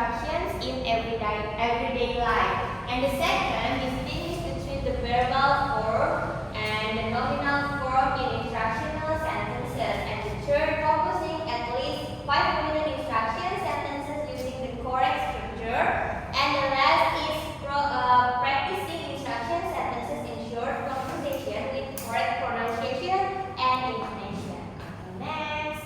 instructions in everyday life. And the second distinguish between the verbal form and the nominal form in instructional sentences. And the third, focusing at least 5 minute instruction sentences using the correct structure. And the last is practicing instruction sentences in short conversation with correct pronunciation and intonation. Okay, next.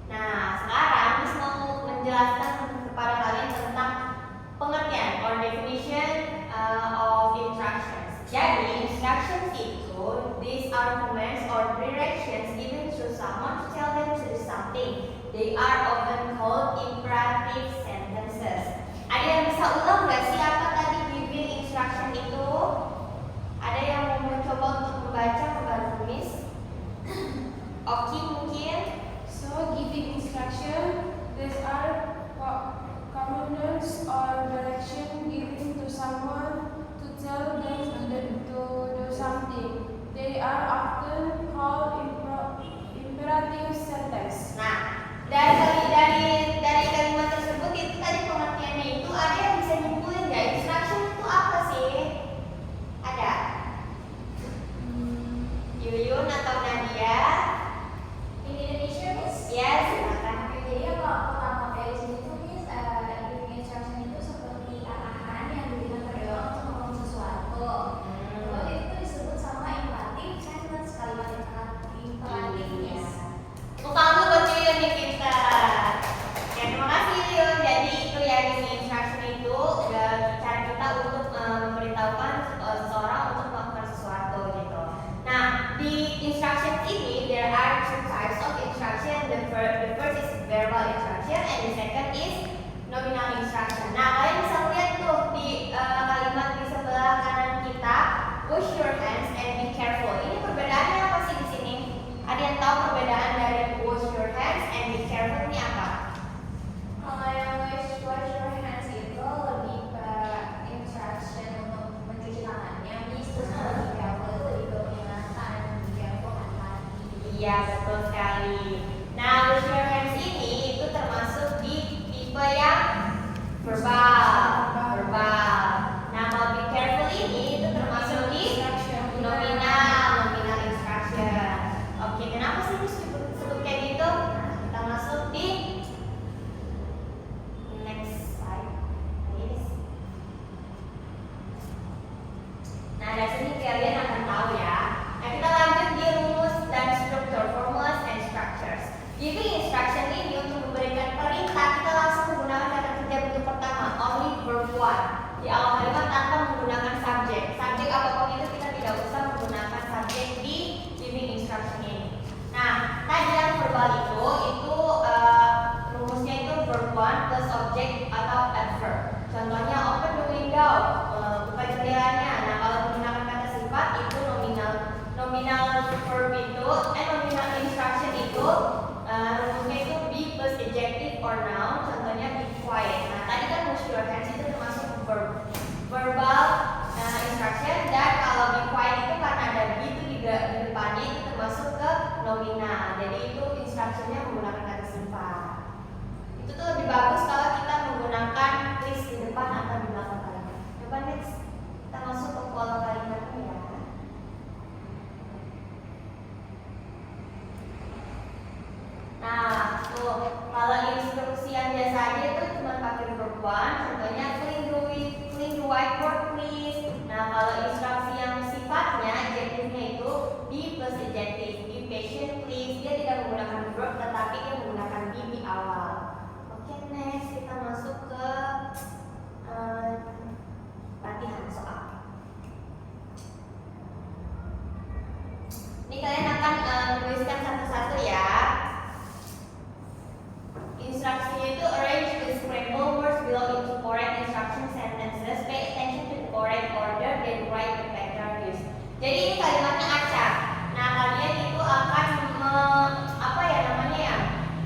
Nah, sekarang Miss mau menjelaskan kepada kalian tentang pengertian or definition of instructions. Jadi, instructions itu, these are commands or directions given to someone to tell them to do something. They are often called imperative sentences. Ada yang bisa ulang nggak sih apa tadi giving instruction itu? Ada yang mau mencoba untuk membaca membantu Miss? Oke, mungkin. So, giving instruction, these are commands or direction given to someone to tell them to do something. They are often called imperative sentence. Nah, dari kalimat tersebut itu tadi pengertiannya itu ada yang bisa nyimpulin nggak? Instruction itu apa sih? Ada? Yuyun atau Nadia? In Indonesia, Miss? Ya, silakan. Jadi kalau pertama kali di sini tuh Miss, giving instruction itu seperti arahan yang diberikan pada orang untuk melakukan sesuatu. Lalu itu disebut sama imperative sentence, kalimat imperatif, Miss. Tepuk tangan buat Yuyun nih kita. Ya, terima kasih Yuyun. Jadi itu ya giving instruction itu cara kita untuk memberitahukan seseorang untuk melakukan sesuatu gitu. Nah, di instruction ini there are two types of instruction. The first is verbal instruction and the second is nominal instruction. Nah, kalian bisa lihat tuh di kalimat di sebelah kanan kita, wash your hands and be careful. Ini perbedaannya apa sih di sini? Ada yang tahu perbedaan dari wash your hands and be careful ini apa? Kalau yang wash your hands itu lebih ke instruction untuk mencuci tangannya, Miss. Terus kalau lebih careful itu lebih ke peringatan, be careful hati-hati. Iya, betul sekali. Nah, wash your hands ini itu termasuk di tipe yang verbal. Nah, kalau be careful ini itu termasuk di nominal instruction. Oke, kenapa sih disebut kayak gitu? Nah, kita masuk di next slide, please. Nah, dari sini kalian akan tahu ya. Nah, kita lanjut di rumus dan struktur, formulas and structures. Giving instruction ini untuk memberikan perintah kita langsung menggunakan kata kerja bentuk pertama, only verb one. Di awal kalimat tanpa menggunakan subjek. Subjek apapun itu kita tidak usah menggunakan subjek di giving instruction ini. Nah, tadi yang verbal itu rumusnya itu verb one plus object atau adverb. Contohnya open the window, buka jendelanya. Nah, kalau menggunakan kata sifat itu nominal verb itu, nominal instruction itu rumusnya itu be plus adjective or noun. Contohnya be quiet. Nah, tadi kan wash your hands itu termasuk verbal instruction, dan kalau be quiet itu karena ada be itu di depannya itu termasuk ke nominal. Jadi itu instructionnya menggunakan kata sifat. Itu tuh lebih bagus kalau kita menggunakan please di depan atau di belakang kalimat. Coba next kita masuk ke pola kalimatnya ya. Nah, tuh kalau instruksi yang biasa aja itu cuma pakai verb one, contohnya clean the whiteboard please. Nah, kalau instruksi yang sifatnya adjektifnya itu be plus adjective, be patient please. Dia tidak menggunakan verb tetapi dia menggunakan be di awal. Oke, next kita masuk ke latihan soal. Ini kalian akan menuliskan satu-satu ya. Instruksinya itu arrange the scramble words below into correct instruction sentences. Pay attention to the correct order then write the pattern used. Jadi ini kalimatnya acak. Nah, kalian itu akan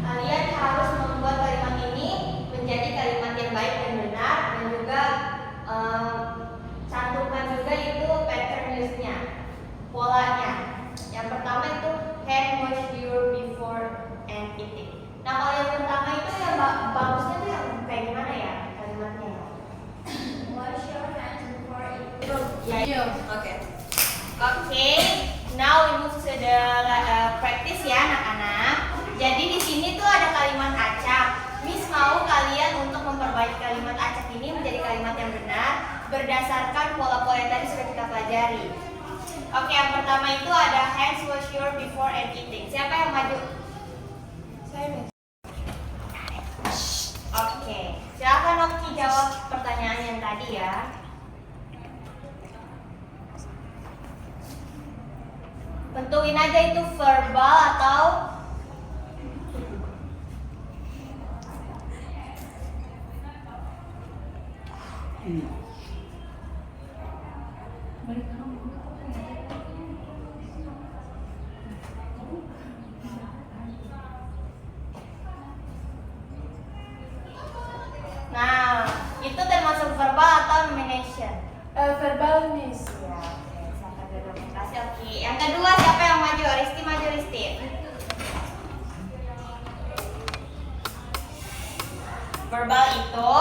kalian harus membuat kalimat ini menjadi kalimat yang baik dan benar, dan juga cantumkan juga itu pattern use-nya, polanya. Yang pertama itu hand wash praktis ya anak-anak. Jadi di sini tuh ada kalimat acak. Miss mau kalian untuk memperbaiki kalimat acak ini menjadi kalimat yang benar berdasarkan pola-pola yang tadi sudah kita pelajari. Oke, yang pertama itu ada hands wash your before and eating. Siapa yang maju? Saya Miss. Oke, silakan Oki jawab pertanyaan yang tadi ya. Tentuin aja itu verbal atau nah, itu termasuk verbal atau nomination? Verbal Miss. Ya, oke, silakan duduk. Terima kasih Oki. Yang kedua siapa yang maju? Risti maju Risti. Verbal itu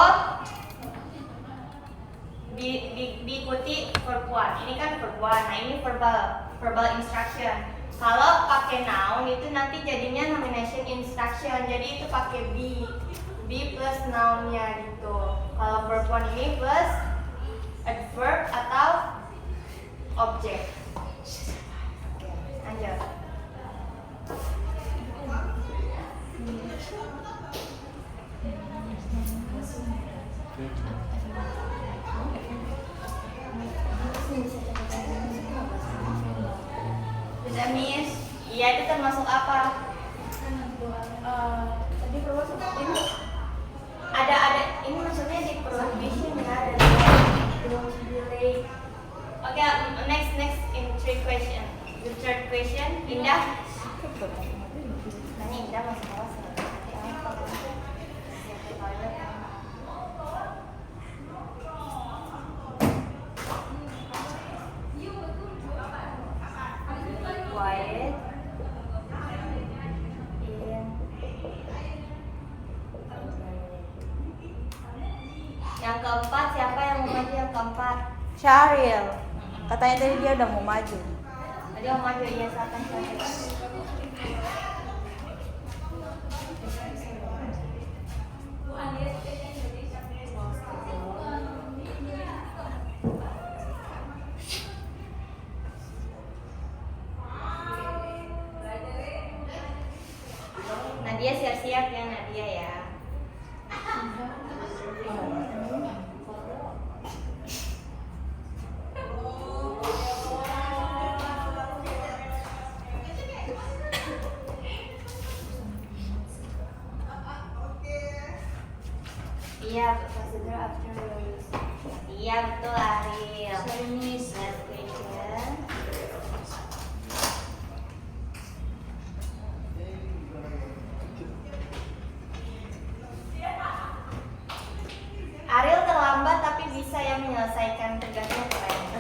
diikuti verb one. Ini kan verb one. Nah, ini verbal instruction. Kalau pakai noun itu nanti jadinya nomination instruction. Jadi itu pakai be plus noun-nya gitu. Kalau verb one ini plus adverb atau object. Oke, lanjut. Bisa Miss? Iya, itu termasuk apa? Tadi termasuk ini. Ada ini maksudnya di prohibition ya, ada don't delay. Oke, next in three question. The third question, Indah. Nanya Indah masih kelas ya? Nanti apa? Siap ke toilet. Quiet. Yang keempat, siapa yang mau maju yang keempat? Syaril, katanya tadi dia udah mau maju. Tadi mau maju, iya silakan Syaril. Nadia siap-siap ya Nadia ya. Iya, procedure after release. Iya betul Ariel. Next question. Ariel terlambat tapi bisa yang menyelesaikan tugasnya keren.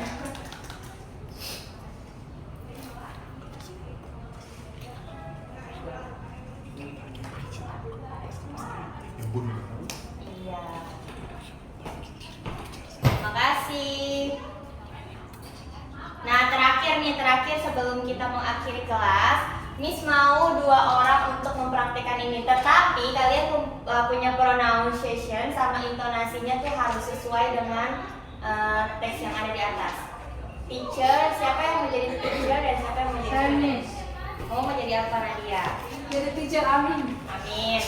Iya. Terima kasih. Nah, terakhir sebelum kita mengakhiri kelas, Miss mau 2 orang untuk mempraktikkan ini. Tetapi kalian punya pronunciation sama intonasinya tuh harus sesuai dengan teks yang ada di atas. Teacher, siapa yang menjadi teacher dan siapa yang menjadi student? Kamu mau jadi apa Nadia? Jadi teacher Amin. Amin.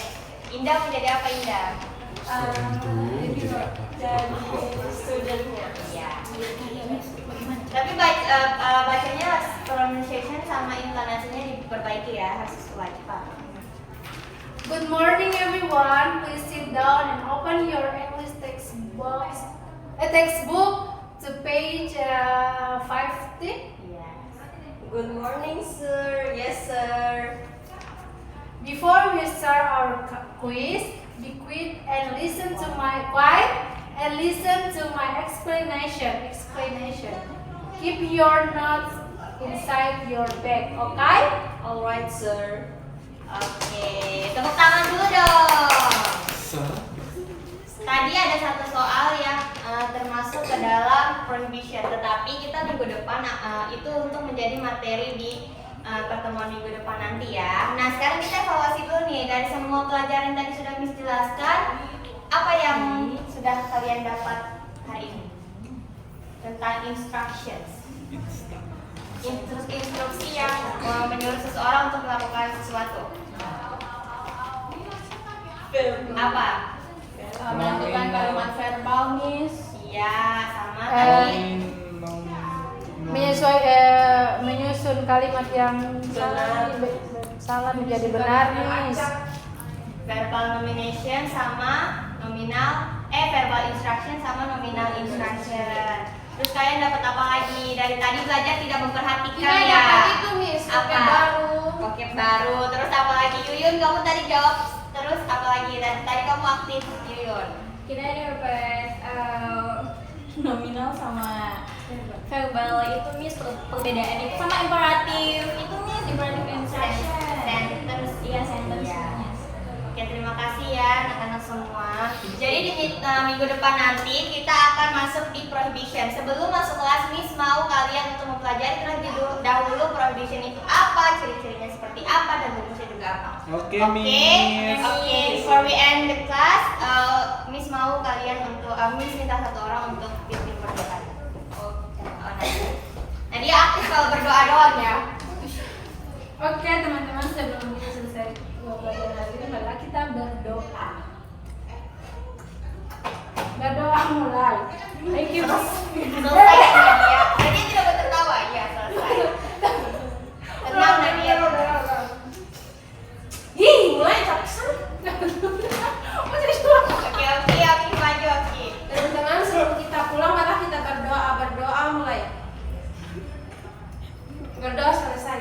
Indah mau jadi apa Indah? Jadi Studentnya. Iya. Tapi bacanya pronunciation sama intonasinya diperbaiki ya, harus sesuai cepat. Good morning, everyone. Please sit down and open your English textbook to page 50. Yes. Good morning, sir. Yes, sir. Before we start our quiz, be quiet and listen to my explanation. Keep your notes inside your bag, okay? Alright, sir. Oke, tepuk tangan dulu dong. Tadi ada satu soal yang termasuk ke dalam prohibition, tetapi kita minggu depan itu untuk menjadi materi di pertemuan minggu depan nanti ya. Nah, sekarang kita evaluasi dulu nih dari semua pelajaran yang tadi sudah Miss jelaskan, apa yang sudah kalian dapat hari ini tentang instructions. Instruksi yang menyuruh seseorang untuk melakukan sesuatu. Apa? Menentukan kalimat verbal, Miss. Iya, sama tadi. Menyusun kalimat yang salah menjadi benar, Miss. Verbal nomination sama verbal instruction sama nominal instruction. Terus kalian dapat apa lagi? Dari tadi belajar tidak memperhatikan Kita ya. dapat itu, Miss. Apa? Vocab baru. Vocab baru. Terus apa lagi? Yuyun, kamu tadi jawab. Terus apa lagi? Tadi kamu aktif, Yuyun. Kita dapat nominal sama verbal itu Miss, perbedaan itu sama imperatif itu Miss, imperatif instruction. Sentence. Iya, sentence. Iya. Oke, terima kasih ya anak-anak semua. Jadi di minggu depan nanti kita akan masuk di prohibition. Sebelum masuk kelas, Miss mau kalian untuk mempelajari terlebih dahulu prohibition itu apa, ciri-cirinya seperti apa, dan rumusnya juga apa. Oke, Oke, Miss. oke. Before we end the class, Miss mau kalian untuk Miss minta satu orang untuk pimpin berdoa. Nah, dia aktif kalau berdoa doang ya. Oke, teman-teman, sebelum kita selesai pelajaran hari ini, mari kita berdoa. Berdoa mulai. Thank you, Miss. Selesai Nadia. Nadia tidak mau tertawa, ya selesai. Tenang Nadia. Ih, mulai capek. Oke, maju, oke. Teman-teman, sebelum kita pulang, mari kita berdoa mulai. Berdoa selesai.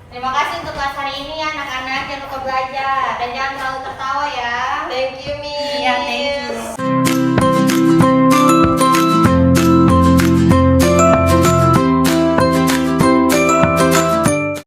Terima kasih untuk kelas hari ini ya anak-anak, jangan lupa belajar dan jangan terlalu tertawa ya. Thank you, Miss. Iya, thank